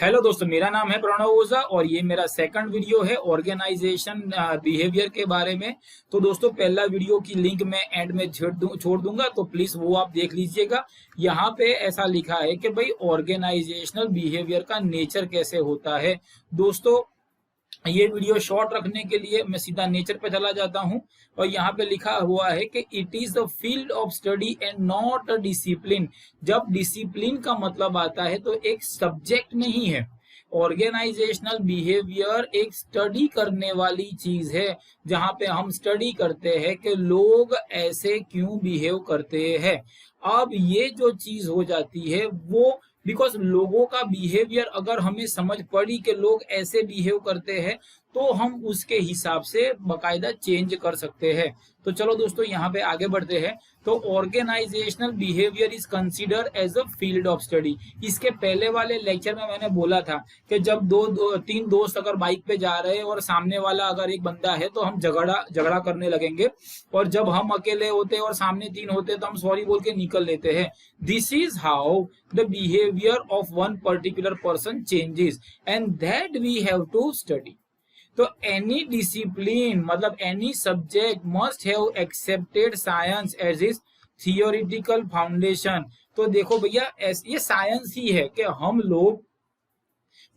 Hello दोस्तों, मेरा नाम है प्रणव ओझा और ये मेरा सेकंड वीडियो है ऑर्गेनाइजेशन बिहेवियर के बारे में। तो दोस्तों, पहला वीडियो की लिंक मैं एंड में छोड़ दूंगा, तो प्लीज वो आप देख लीजिएगा। यहाँ पे ऐसा लिखा है कि भाई ऑर्गेनाइजेशनल बिहेवियर का नेचर कैसे होता है। दोस्तों, ये वीडियो शॉर्ट रखने के लिए मैं सीधा नेचर पे चला जाता हूं और यहाँ पे लिखा हुआ है कि it is the field of study and not a discipline. जब डिसिप्लिन का मतलब आता है तो एक सब्जेक्ट नहीं है। ऑर्गेनाइजेशनल बिहेवियर एक स्टडी करने वाली चीज है, जहां पे हम स्टडी करते हैं कि लोग ऐसे क्यों बिहेव करते हैं। अब ये जो चीज हो जाती है वो बिकॉज लोगों का बिहेवियर अगर हमें समझ पड़ी कि लोग ऐसे बिहेव करते हैं तो हम उसके हिसाब से बकायदा चेंज कर सकते हैं। तो चलो दोस्तों, यहाँ पे आगे बढ़ते हैं। तो organisational behaviour is consider as a field of study. इसके पहले वाले लेक्चर में मैंने बोला था कि जब तीन दोस्त अगर बाइक पे जा रहे हैं और सामने वाला अगर एक बंदा है तो हम झगड़ा करने लगेंगे, और जब हम अकेले होते हैं और सामने तीन होते हैं तो हम सॉरी बोल के निकल लेते हैं। This is how the behaviour of one particular person changes and that we have to study. तो एनी डिसिप्लिन मतलब any subject must have accepted science as is theoretical foundation. तो देखो भैया, ये साइंस ही है कि हम लोग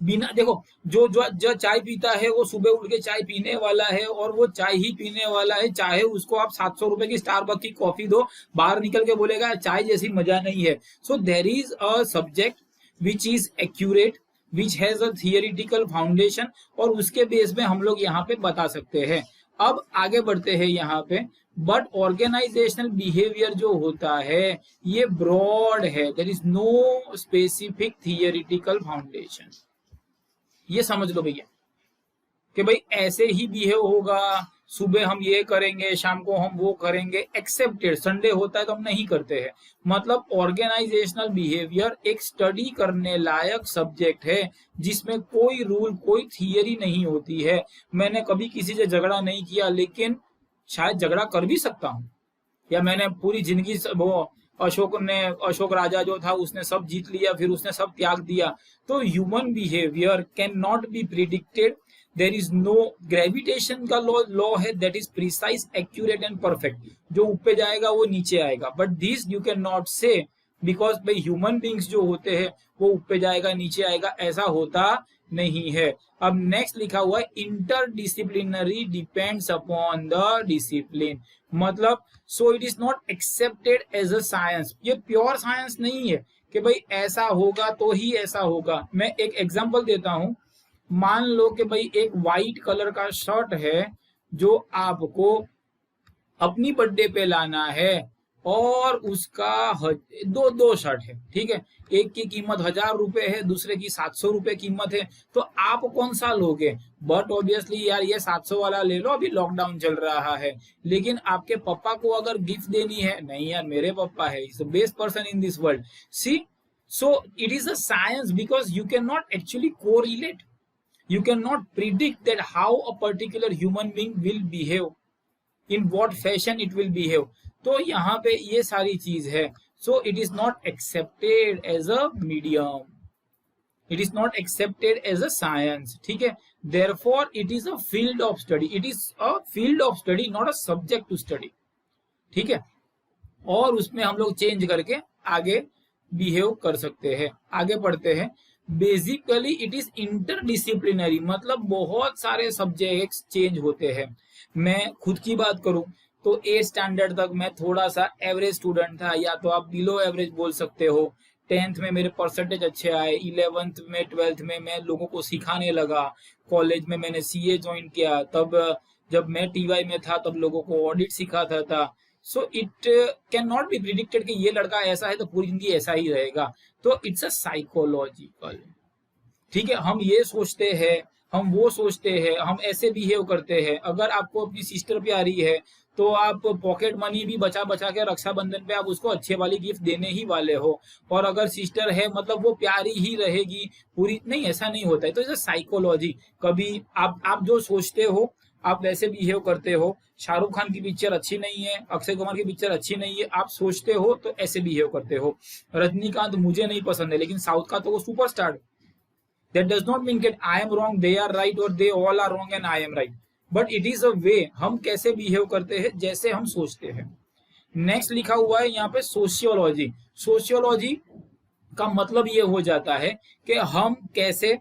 बिना देखो, जो चाय पीता है वो सुबह उठ के चाय पीने वाला है और वो चाय ही पीने वाला है, चाहे उसको आप 700 रुपए की स्टारबक की कॉफी दो, बाहर निकल के बोलेगा चाय जैसी मजा नहीं है। So there is a subject which is accurate, which has a theoretical foundation, और उसके बेस में हम लोग यहाँ पे बता सकते हैं। अब आगे बढ़ते हैं यहाँ पे। बट ऑर्गेनाइजेशनल बिहेवियर जो होता है ये ब्रॉड है, there is no specific theoretical foundation. ये समझ लो भैया कि भाई ऐसे ही बिहेव होगा, सुबह हम ये करेंगे, शाम को हम वो करेंगे, एक्सेप्टेड। संडे होता है तो हम नहीं करते हैं। मतलब ऑर्गेनाइजेशनल बिहेवियर एक स्टडी करने लायक सब्जेक्ट है जिसमें कोई रूल, कोई थियरी नहीं होती है। मैंने कभी किसी से झगड़ा नहीं किया, लेकिन शायद झगड़ा कर भी सकता हूँ। या मैंने पूरी जिंदगी वो अशोक राजा जो था उसने सब जीत लिया, फिर उसने सब त्याग दिया। तो human behaviour can not be predicted. There is no gravitation का लॉ है, that is precise, accurate and perfect. जो ऊपर जाएगा वो नीचे आएगा, but this you can not say, because भाई ह्यूमन बींग्स जो होते हैं वो ऊपर जाएगा नीचे आएगा, ऐसा होता नहीं है। अब नेक्स्ट लिखा हुआ है interdisciplinary depends upon the discipline. मतलब so it is not accepted as a science. ये प्योर साइंस नहीं है कि भाई ऐसा होगा तो ही ऐसा होगा। मैं एक एग्जांपल देता हूं। मान लो कि भाई एक वाइट कलर का शर्ट है जो आपको अपनी बर्थडे पे लाना है, और उसका दो शर्ट है, ठीक है। एक की कीमत 1000 रुपए है, दूसरे की 700 रुपए कीमत है। तो आप कौन सा लोगे? बट ऑब्वियसली यार ये 700 वाला ले लो, अभी लॉकडाउन चल रहा है। लेकिन आपके पापा को अगर गिफ्ट देनी है, नहीं यार मेरे पापा है, is the best person in this world. See, so it is a science because you can not actually correlate, you cannot predict that how a particular human being will behave, in what fashion it will behave। तो यहाँ पे ये सारी चीज है। so it is not accepted as a medium, it is not accepted as a science, ठीक है। therefore it is a field of study, it is a field of study, not a subject to study, ठीक है। और उसमें हम लोग change करके आगे बिहेव कर सकते हैं। आगे पढ़ते हैं। बेसिकली इट इज इंटरडिसिप्लिनरी, मतलब बहुत सारे सब्जेक्ट्स चेंज होते हैं। मैं खुद की बात करूं तो 8 स्टैंडर्ड तक मैं थोड़ा सा एवरेज स्टूडेंट था, या तो आप बिलो एवरेज बोल सकते हो। 10th में मेरे परसेंटेज अच्छे आए, 11th में 12th में मैं लोगों को सिखाने लगा। कॉलेज में मैंने सीए ज्वाइन किया, तब जब मैं टीवाई में था तब लोगों को ऑडिट सिखाता था। So it can not be predicted कि ये लड़का ऐसा है तो पूरी जिंदगी ऐसा ही रहेगा। तो इट्स अ साइकोलॉजिकल, ठीक है। हम ये सोचते हैं, हम वो सोचते हैं, हम ऐसे बिहेव करते हैं। अगर आपको अपनी सिस्टर प्यारी है तो आप पॉकेट मनी भी बचा बचा के रक्षाबंधन पे आप उसको अच्छे वाली गिफ्ट देने ही वाले हो। और अगर सिस्टर है मतलब वो प्यारी ही रहेगी पूरी, नहीं, ऐसा नहीं होता है। तो इट्स साइकोलॉजी। कभी आप जो सोचते हो आप वैसे बिहेव करते हो। शाहरुख खान की पिक्चर अच्छी नहीं है, अक्षय कुमार की पिक्चर अच्छी नहीं है, आप सोचते हो तो ऐसे बिहेव करते हो। रजनीकांत मुझे नहीं पसंद है, लेकिन साउथ का तो वो superstar, That does not mean that I am wrong, they are right, or they all are wrong and I am right. But it is a way, हम कैसे बिहेव करते हैं, जैसे हम सोचते हैं. नेक्स्ट लिखा हुआ है यहाँ पे सोशियोलॉजी. सोशियोलॉजी का मतलब ये हो जाता है कि हम कैसे,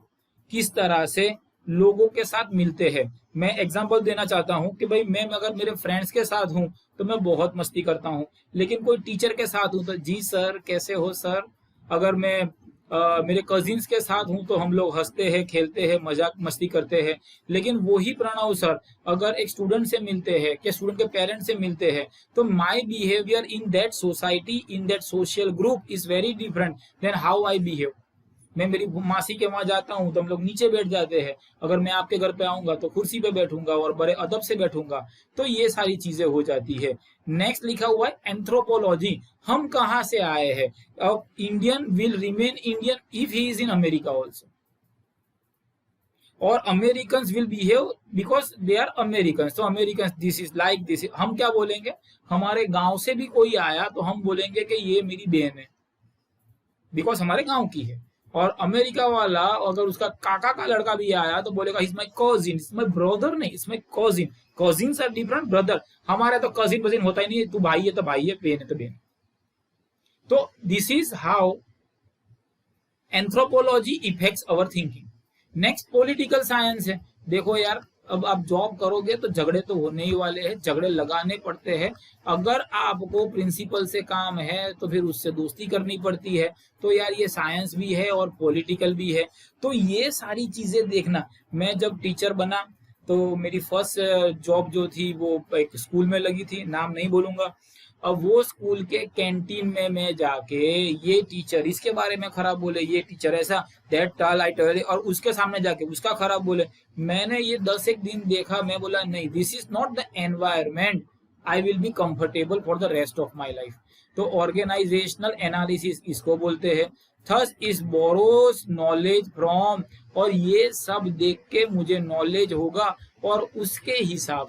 किस तरह से लोगों के साथ मिलते हैं. मैं एग्जांपल देना चाहता हूं कि भाई मैं अगर मेरे फ्रेंड्स के साथ हूं तो मैं बहुत मस्ती करता हूं, लेकिन कोई टीचर के साथ हूं तो जी सर कैसे हो सर. अगर मैं मेरे कजिन्स के साथ हूं तो हम लोग हंसते हैं, खेलते हैं, मजाक मस्ती करते हैं. लेकिन वही प्रणव सर अगर एक स्टूडेंट से मिलते हैं या स्टूडेंट के पेरेंट्स से मिलते हैं तो my behaviour in that society, in that social group is very different than how I behave. मैं मेरी मासी के वहां जाता हूँ तो हम लोग नीचे बैठ जाते हैं, अगर मैं आपके घर पे आऊंगा तो कुर्सी पे बैठूंगा और बड़े अदब से बैठूंगा. तो ये सारी चीजें हो जाती है. नेक्स्ट लिखा हुआ है एंथ्रोपोलॉजी. हम कहाँ से आए हैं. अब Indian will remain Indian if he is in America also, और American will behave because they are American. तो American this is like this. हम क्या बोलेंगे, हमारे गांव से भी कोई आया तो हम बोलेंगे कि ये मेरी बहन है बिकॉज हमारे गांव की है. और अमेरिका वाला अगर उसका काका का लड़का भी आया तो बोलेगा is my cousin, is my brother नहीं, is my cousin. Cousins are different, brother. हमारे तो कजिन वजिन होता ही नहीं, तू भाई है तो भाई है, बहन है तो बहन. तो this is how anthropology effects our thinking. Next political science है. देखो यार, अब आप जॉब करोगे तो झगड़े तो होने ही वाले हैं, झगड़े लगाने पड़ते हैं. अगर आपको प्रिंसिपल से काम है तो फिर उससे दोस्ती करनी पड़ती है. तो यार ये साइंस भी है और पॉलिटिकल भी है. तो ये सारी चीजें देखना. मैं जब टीचर बना तो मेरी फर्स्ट जॉब जो थी वो एक स्कूल में लगी थी, नाम नहीं बोलूंगा. अब वो स्कूल के कैंटीन में मैं जाके ये टीचर इसके बारे में खराब बोले, ये टीचर ऐसा, दैट टॉल आई टॉल, और उसके सामने जाके उसका खराब बोले. मैंने ये 10 दिन देखा. मैं बोला नहीं, this is not the environment I will be comfortable for the rest of my life. तो ऑर्गेनाइजेशनल एनालिसिस इसको बोलते हैं. Thus is borrows knowledge from, और ये सब देख के मुझे नॉलेज होगा और उसके हिसाब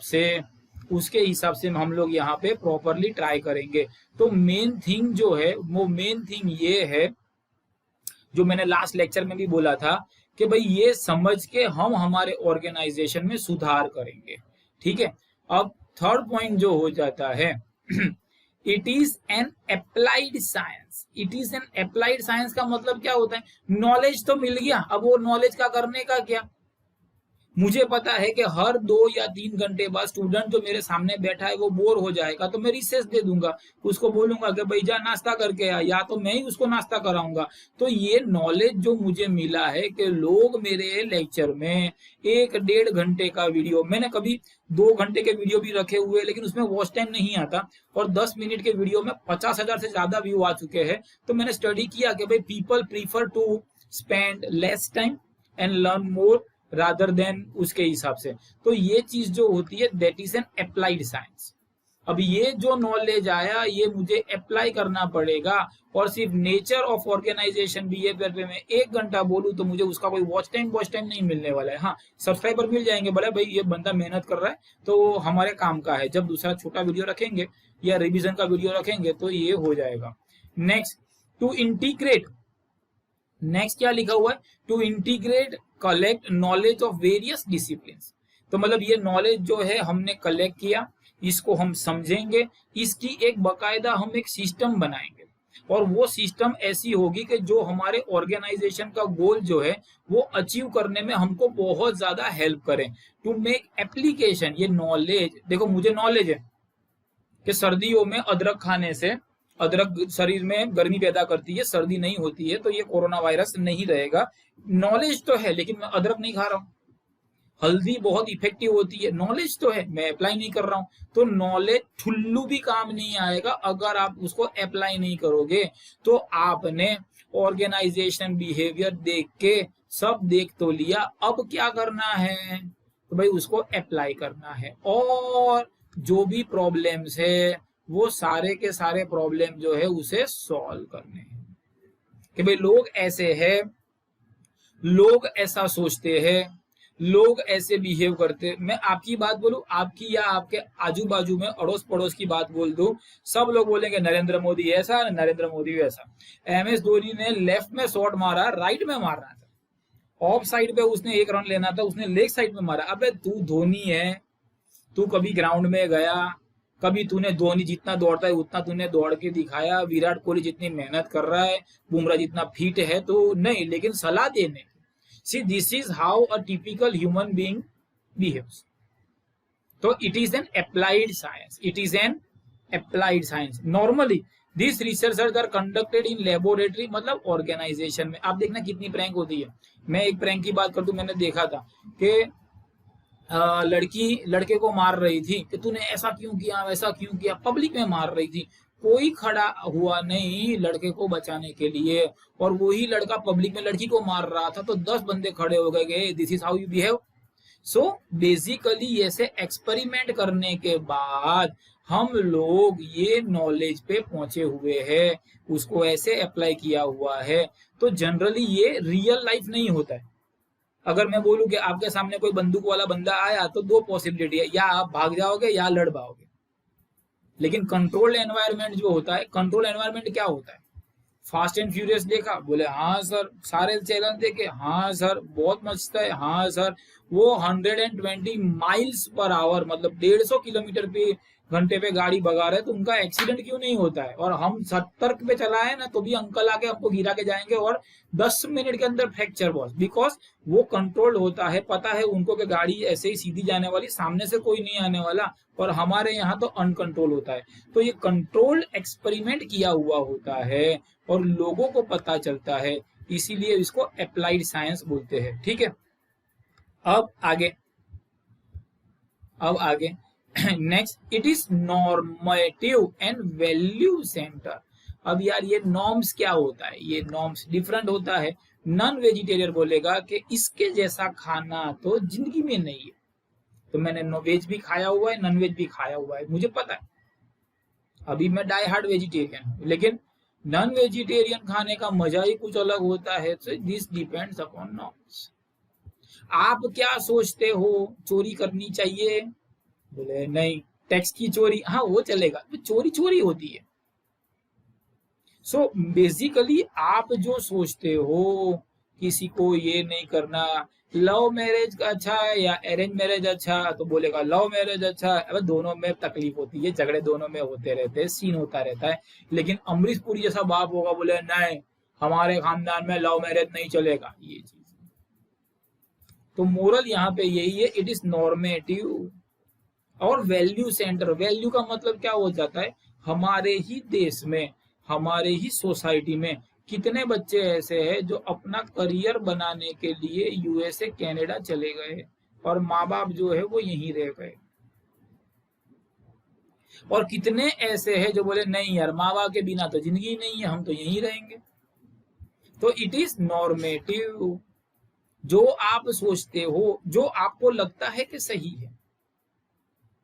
से हम लोग यहाँ पे प्रॉपरली ट्राई करेंगे. तो मेन थिंग जो है वो मेन थिंग ये है जो मैंने लास्ट लेक्चर में भी बोला था कि भाई ये समझ के हम हमारे ऑर्गेनाइजेशन में सुधार करेंगे. ठीक है. अब थर्ड पॉइंट जो हो जाता है it is an applied science. It is an applied science का मतलब क्या होता है, नॉलेज तो मिल गया, अब वो नॉलेज का करने का क्या. मुझे पता है कि हर 2 या 3 घंटे बाद स्टूडेंट जो मेरे सामने बैठा है वो बोर हो जाएगा, तो मैं रिसेस दे दूंगा, उसको बोलूंगा कि भाई जा नाश्ता करके आ, या तो मैं ही उसको नाश्ता कराऊंगा. तो ये नॉलेज जो मुझे मिला है कि लोग मेरे लेक्चर में 1-1.5 घंटे का वीडियो, मैंने कभी 2 घंटे के वीडियो भी रखे हुए लेकिन उसमें वॉच टाइम नहीं आता, और 10 मिनट के वीडियो में 50,000 से ज्यादा व्यू आ चुके हैं. तो मैंने स्टडी किया कि भाई people prefer to spend less time and learn more rather than उसके हिसाब से. तो ये चीज जो होती है that is an applied science. अब ये जो नॉलेज आया ये मुझे अप्लाई करना पड़ेगा, और सिर्फ नेचर ऑफ ऑर्गेनाइजेशन बिहेवियर पे मैं 1 घंटा बोलूं तो मुझे उसका कोई वॉच टाइम नहीं मिलने वाला है. हाँ, सब्सक्राइबर मिल जाएंगे, बोले भाई ये बंदा मेहनत कर रहा है तो हमारे काम का है. जब दूसरा छोटा वीडियो रखेंगे या रिविजन का वीडियो रखेंगे तो ये हो जाएगा. Next, to integrate. नेक्स्ट क्या लिखा हुआ है, to integrate collect knowledge of various discipline. तो मतलब ये नॉलेज जो है हमने कलेक्ट किया, इसको हम समझेंगे, इसकी एक बकायदा हम एक सिस्टम बनाएंगे, और वो सिस्टम ऐसी होगी कि जो हमारे ऑर्गेनाइजेशन का गोल जो है वो अचीव करने में हमको बहुत ज्यादा हेल्प करें. To make application. ये नॉलेज देखो, मुझे नॉलेज है कि सर्दियों में अदरक खाने से अदरक शरीर में गर्मी पैदा करती है, सर्दी नहीं होती है, तो ये कोरोना वायरस नहीं रहेगा. नॉलेज तो है लेकिन मैं अदरक नहीं खा रहा हूँ. हल्दी बहुत इफेक्टिव होती है, नॉलेज तो है, मैं अप्लाई नहीं कर रहा हूँ. तो नॉलेज ठुल्लू भी काम नहीं आएगा अगर आप उसको अप्लाई नहीं करोगे. तो आपने ऑर्गेनाइजेशन बिहेवियर देख के सब देख तो लिया, अब क्या करना है, तो भाई उसको अप्लाई करना है. और जो भी प्रॉब्लम्स है वो सारे के सारे प्रॉब्लम जो है उसे सॉल्व करने हैं. कि भाई लोग ऐसे हैं, लोग ऐसा सोचते हैं, लोग ऐसे बिहेव करते हैं. मैं आपकी बात बोलूं, आपकी या आपके आजू बाजू में अड़ोस पड़ोस की बात बोल दूं, सब लोग बोलेंगे नरेंद्र मोदी ऐसा, नरेंद्र मोदी वैसा. MS धोनी ने लेफ्ट में शॉट मारा, राइट में मारना था, ऑफ साइड पे उसने 1 रन लेना था, उसने लेग साइड में मारा। अबे तू धोनी है, तू कभी ग्राउंड में गया, कभी तूने धोनी जितना दौड़ता है उतना तूने दौड़ के दिखाया, विराट कोहली जितनी मेहनत कर रहा है, बुमराह जितना फिट है, तो नहीं, लेकिन सलाह देने। See this is how a typical human being behaves. तो it is an applied science, it is an applied science. Normally this research are conducted in laboratory, मतलब ऑर्गेनाइजेशन में। आप देखना कितनी प्रैंक होती है। मैं एक प्रैंक की बात कर दूं, मैंने देखा था कि लड़की लड़के को मार रही थी कि तूने ऐसा क्यों किया, वैसा क्यों किया, पब्लिक में मार रही थी, कोई खड़ा हुआ नहीं लड़के को बचाने के लिए, और वही लड़का पब्लिक में लड़की को मार रहा था, तो 10 बंदे खड़े हो गए, this is how you behave. So basically ऐसे एक्सपेरिमेंट करने के बाद हम लोग ये नॉलेज पे पहुंचे हुए हैं, उसको ऐसे अप्लाई किया हुआ है। तो जनरली ये रियल लाइफ नहीं होता है। अगर मैं बोलूं कि आपके सामने कोई बंदूक वाला बंदा आया तो 2 पॉसिबिलिटी है, या आप भाग जाओगे या लड़ पाओगे। लेकिन कंट्रोल्ड एनवायरनमेंट जो होता है, कंट्रोल एनवायरनमेंट क्या होता है? फास्ट एंड फ्यूरियस देखा, बोले हाँ सर, सारे चैनल देखे, हाँ सर बहुत मस्त है, हाँ सर। वो 120 माइल्स पर आवर, मतलब 150 किलोमीटर पे घंटे पे गाड़ी भगा रहे, तो उनका एक्सीडेंट क्यों नहीं होता है? और हम 70 पे चलाए ना, तो भी अंकल आके हमको गिरा के जाएंगे, और 10 मिनट के अंदर फ्रैक्चर बॉस। बिकॉज वो कंट्रोल होता है, पता है उनको कि गाड़ी ऐसे ही सीधी जाने वाली, सामने से कोई नहीं आने वाला। और हमारे यहाँ तो अनकंट्रोल होता है। तो ये कंट्रोल्ड एक्सपेरिमेंट किया हुआ होता है और लोगों को पता चलता है, इसीलिए इसको अप्लाइड साइंस बोलते हैं। ठीक है, अब आगे, next, it is normative and value centre. अब यार ये नॉर्म्स क्या होता है? ये नॉर्म्स डिफरेंट होता है। नॉन वेजिटेरियन बोलेगा कि इसके जैसा खाना तो जिंदगी में नहीं है। तो मैंने वेज भी खाया हुआ है, नॉन वेज भी खाया हुआ है, मुझे पता है। अभी मैं डाई हार्ड वेजिटेरियन हूँ, लेकिन नॉन वेजिटेरियन खाने का मजा ही कुछ अलग होता है। तो दिस डिपेंड्स अपॉन नॉर्म्स। आप क्या सोचते हो, चोरी करनी चाहिए? बोले नहीं। टैक्स की चोरी, हाँ वो चलेगा, तो चोरी चोरी होती है। सो बेसिकली आप जो सोचते हो किसी को ये नहीं करना, लव मैरिज अच्छा है या अरेंज मैरिज अच्छा, तो बोलेगा लव मैरिज अच्छा है। अब दोनों में तकलीफ होती है, झगड़े दोनों में होते रहते हैं, सीन होता रहता है। लेकिन अमरीश पुरी जैसा बाप होगा, बोले नहीं हमारे खानदान में लव मैरिज नहीं चलेगा, ये चीज। तो मोरल यहाँ पे यही है, इट इज नॉर्मेटिव। और वैल्यू सेंटर, वैल्यू का मतलब क्या हो जाता है? हमारे ही देश में, हमारे ही सोसाइटी में कितने बच्चे ऐसे हैं जो अपना करियर बनाने के लिए यूएसए कनाडा चले गए, और माँ बाप जो है वो यहीं रह गए। और कितने ऐसे हैं जो बोले नहीं यार, माँ बाप के बिना तो जिंदगी नहीं है, हम तो यहीं रहेंगे। तो इट इज नॉर्मेटिव। जो आप सोचते हो, जो आपको लगता है कि सही है,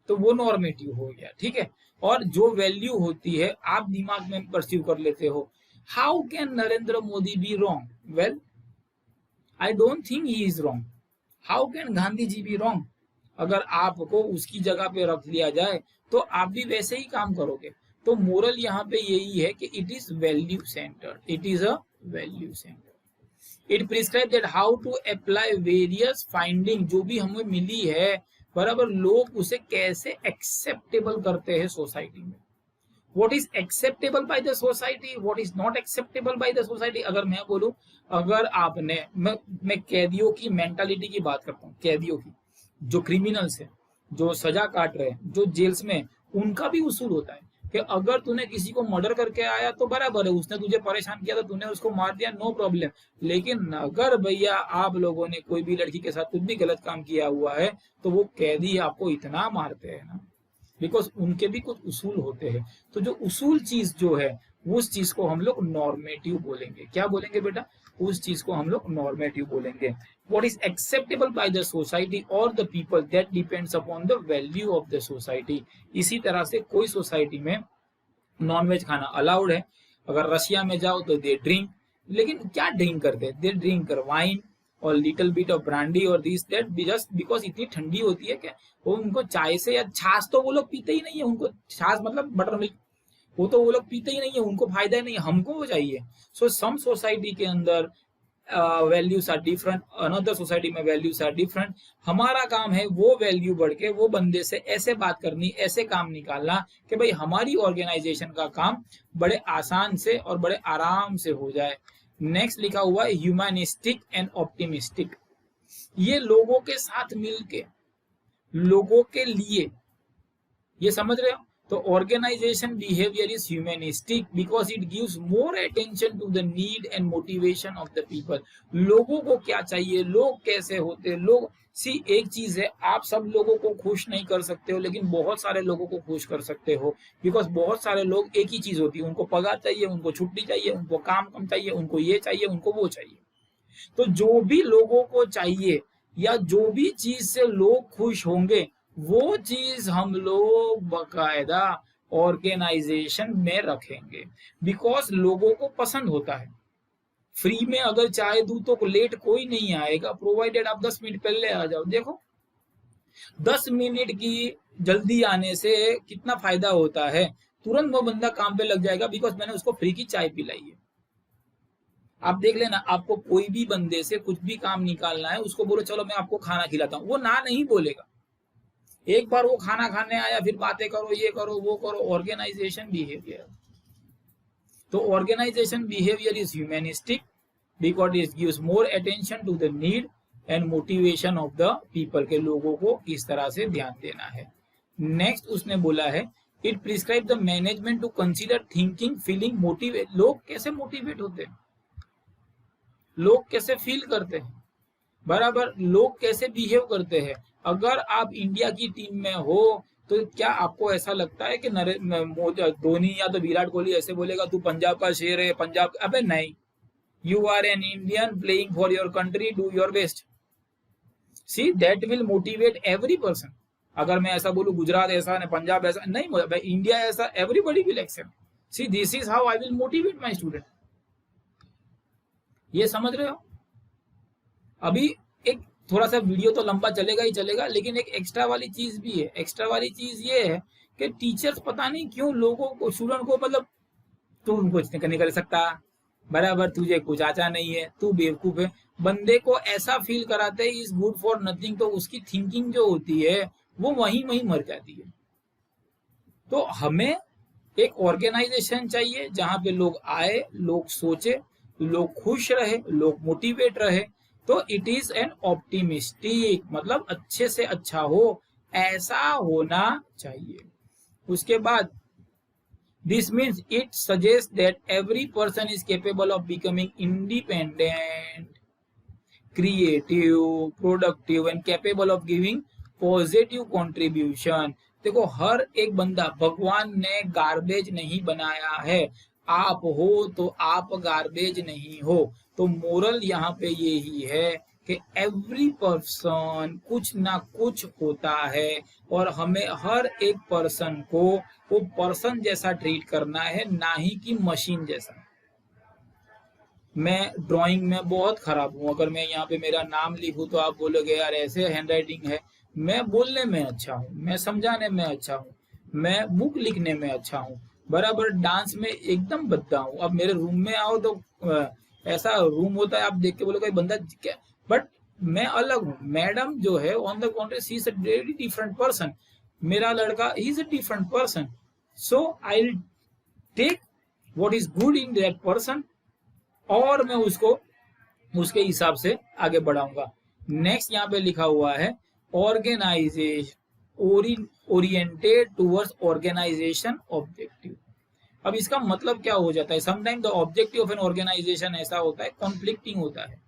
तो वो नॉर्मेटिव हो गया। ठीक है, और जो वैल्यू होती है आप दिमाग में परसीव कर लेते हो। How can Narendra Modi be wrong? Well, I don't think he is wrong. How can Gandhi G be wrong? अगर आपको उसकी जगह पे रख लिया जाए तो आप भी वैसे ही काम करोगे। तो मोरल यहाँ पे यही है कि it is value centre, it is a value centre. It prescribe that how to apply various finding, जो भी हमें मिली है बराबर, लोग उसे कैसे एक्सेप्टेबल करते हैं सोसाइटी में। What is acceptable by the society, what is not acceptable by the society. अगर मैं बोलूं, अगर आपने, मैं कैदियों की मेंटालिटी की बात करता हूँ, कैदियों की, जो क्रिमिनल्स है, जो सजा काट रहे हैं, जो जेल्स में, उनका भी उसूल होता है कि अगर तूने किसी को मर्डर करके आया तो बराबर है, उसने तुझे परेशान किया तो तूने उसको मार दिया, नो प्रॉब्लम। लेकिन अगर भैया आप लोगों ने कोई भी लड़की के साथ कुछ भी गलत काम किया हुआ है, तो वो कैदी आपको इतना मारते हैं ना, बिकॉज उनके भी कुछ उसूल होते हैं। तो जो उसूल चीज जो है, उस चीज को हम लोग नॉर्मेटिव बोलेंगे। क्या बोलेंगे बेटा? उस चीज को हम लोग नॉर्मेटिव बोलेंगे। What is acceptable by the society और the people, that depends upon the value of the society. इसी तरह से कोई सोसाइटी में नॉनवेज खाना अलाउड है। अगर रशिया में जाओ तो दे ड्रिंक, लेकिन क्या ड्रिंक करते हैं? दे ड्रिंक वाइन और लिटिल बिट ऑफ ब्रांडी और दिस दैट, जस्ट बिकॉज इतनी ठंडी होती है कि वो उनको चाय से, या छाछ तो वो लोग पीते ही नहीं है, उनको छाछ मतलब बटर मिल्क, वो तो वो लोग पीते ही नहीं है, उनको फायदा ही नहीं है, हमको वो चाहिए। सो सम सोसाइटी के अंदर values are different, another society में वैल्यूज आर डिफरेंट। हमारा काम है वो वैल्यू बढ़ के वो बंदे से ऐसे बात करनी, ऐसे काम निकालना कि भाई हमारी ऑर्गेनाइजेशन का काम बड़े आसान से और बड़े आराम से हो जाए। नेक्स्ट लिखा हुआ है ह्यूमनिस्टिक एंड ऑप्टिमिस्टिक। ये लोगों के साथ मिलके, लोगों के लिए, ये समझ रहे हो? तो organisation behaviour is humanistic because it gives more attention to the need and motivation of the people. लोगों को क्या चाहिए, लोग कैसे होते, लोग सी एक चीज है, आप सब लोगों को खुश नहीं कर सकते हो लेकिन बहुत सारे लोगों को खुश कर सकते हो। बिकॉज बहुत सारे लोग एक ही चीज होती है, उनको पगार चाहिए, उनको छुट्टी चाहिए, उनको काम कम चाहिए, उनको ये चाहिए, उनको वो चाहिए। तो जो भी लोगों को चाहिए या जो भी चीज से लोग खुश होंगे वो चीज हम लोग बकायदा ऑर्गेनाइजेशन में रखेंगे। बिकॉज लोगों को पसंद होता है। फ्री में अगर चाय दूं तो लेट कोई नहीं आएगा, प्रोवाइडेड आप 10 मिनट पहले आ जाओ। देखो 10 मिनट की जल्दी आने से कितना फायदा होता है, तुरंत वो बंदा काम पे लग जाएगा बिकॉज मैंने उसको फ्री की चाय पिलाई है। आप देख लेना, आपको कोई भी बंदे से कुछ भी काम निकालना है, उसको बोलो चलो मैं आपको खाना खिलाता हूँ, वो ना नहीं बोलेगा। एक बार वो खाना खाने आया, फिर बातें करो, ये करो, वो करो। ऑर्गेनाइजेशन बिहेवियर, तो organisation behaviour is humanistic because it gives more attention to the need and motivation of the people, के लोगों को किस तरह से ध्यान देना है। नेक्स्ट उसने बोला है it prescribe the management to consider thinking feeling motivate. लोग कैसे मोटिवेट होते हैं, लोग कैसे फील करते हैं, बराबर लोग कैसे बिहेव करते हैं। अगर आप इंडिया की टीम में हो तो क्या आपको ऐसा लगता है कि धोनी या तो विराट कोहली ऐसे बोलेगा तू पंजाब का शेर है, पंजाब? अबे नहीं, you are an Indian playing for your country, do your best. See that will motivate every person. अगर मैं ऐसा बोलूं गुजरात ऐसा है, पंजाब ऐसा, नहीं, इंडिया ऐसा, everybody will accept. See this is how I will motivate my student. ये समझ रहे हो? अभी एक थोड़ा सा वीडियो तो लंबा चलेगा ही चलेगा, लेकिन एक एक्स्ट्रा वाली चीज भी है। एक्स्ट्रा वाली चीज ये है कि टीचर्स पता नहीं क्यों लोगों को, स्टूडेंट को, मतलब तू कुछ नहीं कर सकता, बराबर तुझे कुछ आता नहीं है, तू बेवकूफ है, बंदे को ऐसा फील कराते हैं इज गुड फॉर नथिंग। तो उसकी थिंकिंग जो होती है वो वहीं वहीं मर जाती है। तो हमें एक ऑर्गेनाइजेशन चाहिए जहां पे लोग आए, लोग सोचे, लोग खुश रहे, लोग मोटिवेट रहे। तो इट इज एन ऑप्टिमिस्टिक, मतलब अच्छे से अच्छा हो, ऐसा होना चाहिए। उसके बाद this means it suggest that every person is capable of becoming independent, creative, productive and capable of giving positive contribution. देखो हर एक बंदा, भगवान ने गार्बेज नहीं बनाया है, आप हो तो आप गार्बेज नहीं हो। तो मोरल यहाँ पे यही है कि एवरी पर्सन कुछ ना कुछ होता है और हमें हर एक पर्सन को वो पर्सन जैसा ट्रीट करना है, ना ही कि मशीन जैसा। मैं ड्राइंग में बहुत खराब हूँ, अगर मैं यहाँ पे मेरा नाम लिखूं तो आप बोलोगे यार ऐसे हैंडराइटिंग है। मैं बोलने में अच्छा हूँ, मैं समझाने में अच्छा हूँ, मैं बुक लिखने में अच्छा हूँ, बराबर डांस में एकदम बद्दा हूँ। अब मेरे रूम में आओ तो ऐसा रूम होता है, आप देख के बोलोगे बंदा क्या, बट मैं अलग हूँ। मैडम जो है on the contrary she is a very different person, मेरा लड़का he is a different person. So I will take what is good in that person और मैं उसको उसके हिसाब से आगे बढ़ाऊंगा। नेक्स्ट यहाँ पे लिखा हुआ है organisation oriented towards organisation objective. अब इसका मतलब क्या हो जाता है, sometime the objective of an organisation ऐसा होता है, कॉन्फ्लिक्टिंग होता है।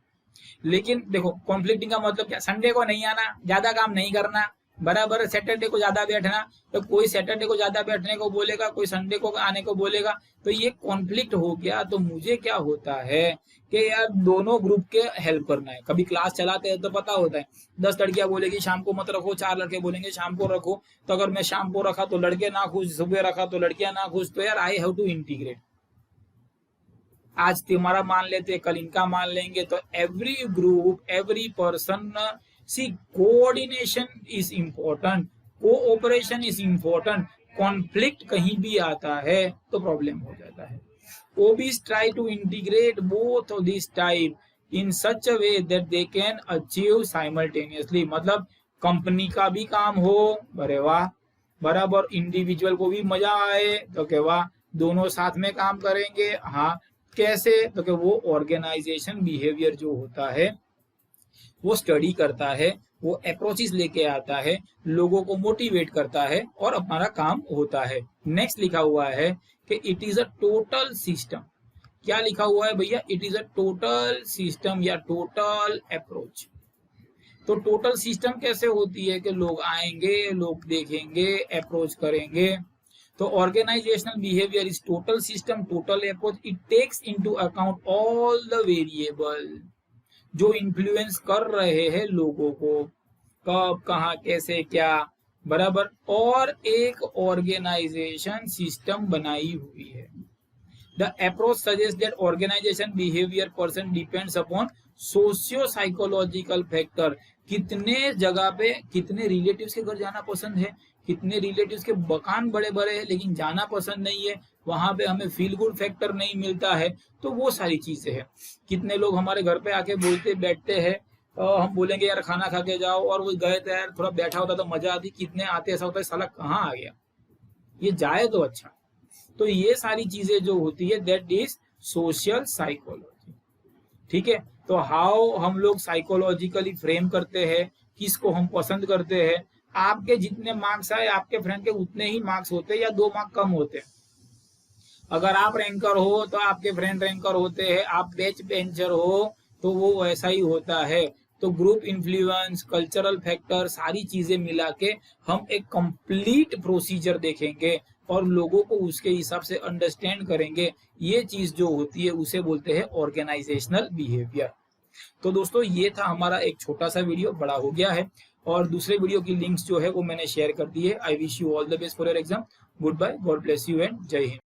लेकिन देखो कॉन्फ्लिक्टिंग का मतलब क्या, संडे को नहीं आना, ज्यादा काम नहीं करना, बराबर सैटरडे को ज्यादा बैठना। तो कोई सैटरडे को ज्यादा बैठने को बोलेगा, कोई संडे को आने को बोलेगा, तो ये कॉन्फ्लिक्ट हो गया। तो मुझे क्या होता है कि यार दोनों ग्रुप के हेल्प करना है। कभी क्लास चलाते हैं तो पता होता है 10 लड़कियां बोलेगी शाम को मत रखो, 4 लड़के बोलेंगे शाम को रखो। तो अगर मैं शाम को रखा तो लड़के ना खुश, सुबह रखा तो लड़कियां ना खुश। तो यार आई हैव टू इंटीग्रेट, आज तुम्हारा मान लेते कल इनका मान लेंगे। तो every group, every person, see coordination is important, cooperation is important. Conflict कहीं भी आता है तो प्रॉब्लम हो जाता है। OBs try to integrate both of these type, in such a way that they can achieve simultaneously, मतलब कंपनी का भी काम हो, अरे वाह, बराबर इंडिविजुअल को भी मजा आए तो क्या वाह, दोनों साथ में काम करेंगे। हाँ, कैसे, तो क्या वो ऑर्गेनाइजेशन बिहेवियर जो होता है वो स्टडी करता है, वो अप्रोचेस लेके आता है, लोगों को मोटिवेट करता है और हमारा काम होता है। नेक्स्ट लिखा हुआ है कि it is a total system. क्या लिखा हुआ है भैया? It is a total system या टोटल अप्रोच। तो टोटल सिस्टम कैसे होती है कि लोग आएंगे, लोग देखेंगे, अप्रोच करेंगे। तो organisational behaviour is total system, total approach. It takes into account all the variable जो इन्फ्लुएंस कर रहे हैं लोगों को, कब, कहाँ, कैसे, क्या, बराबर। और एक ऑर्गेनाइजेशन सिस्टम बनाई हुई है। The approach suggests that organization behavior person depends upon socio-psychological factor। कितने जगह पे कितने रिलेटिव्स के घर जाना पसंद है, कितने रिलेटिव्स के मकान बड़े बड़े हैं लेकिन जाना पसंद नहीं है, वहां पे हमें फील गुड फैक्टर नहीं मिलता है। तो वो सारी चीजें हैं। कितने लोग हमारे घर पे आके बोलते बैठते हैं, हम बोलेंगे यार खाना खा के जाओ, और वो गए थे यार, थोड़ा बैठा होता तो मजा आती, कितने आते ऐसा होता है साला कहाँ आ गया, ये जाए तो अच्छा। तो ये सारी चीजें जो होती है दैट इज सोशल साइकोलॉजी। ठीक है, तो हाउ हम लोग साइकोलॉजिकली फ्रेम करते हैं, किसको हम पसंद करते हैं। आपके जितने मार्क्स आए आपके फ्रेंड के उतने ही मार्क्स होते हैं या 2 मार्क्स कम होते हैं। अगर आप रैंकर हो तो आपके फ्रेंड रैंकर होते हैं, आप बेंच बेंचर हो तो वो वैसा ही होता है। तो ग्रुप इन्फ्लुएंस, कल्चरल फैक्टर, सारी चीजें मिला के हम एक कंप्लीट प्रोसीजर देखेंगे और लोगों को उसके हिसाब से अंडरस्टैंड करेंगे। ये चीज जो होती है उसे बोलते हैं ऑर्गेनाइजेशनल बिहेवियर। तो दोस्तों ये था हमारा एक छोटा सा वीडियो, बड़ा हो गया है, और दूसरे वीडियो की लिंक्स जो है वो मैंने शेयर कर दी है। I wish you all the best for your exam. Goodbye, God bless you and जय हिंद।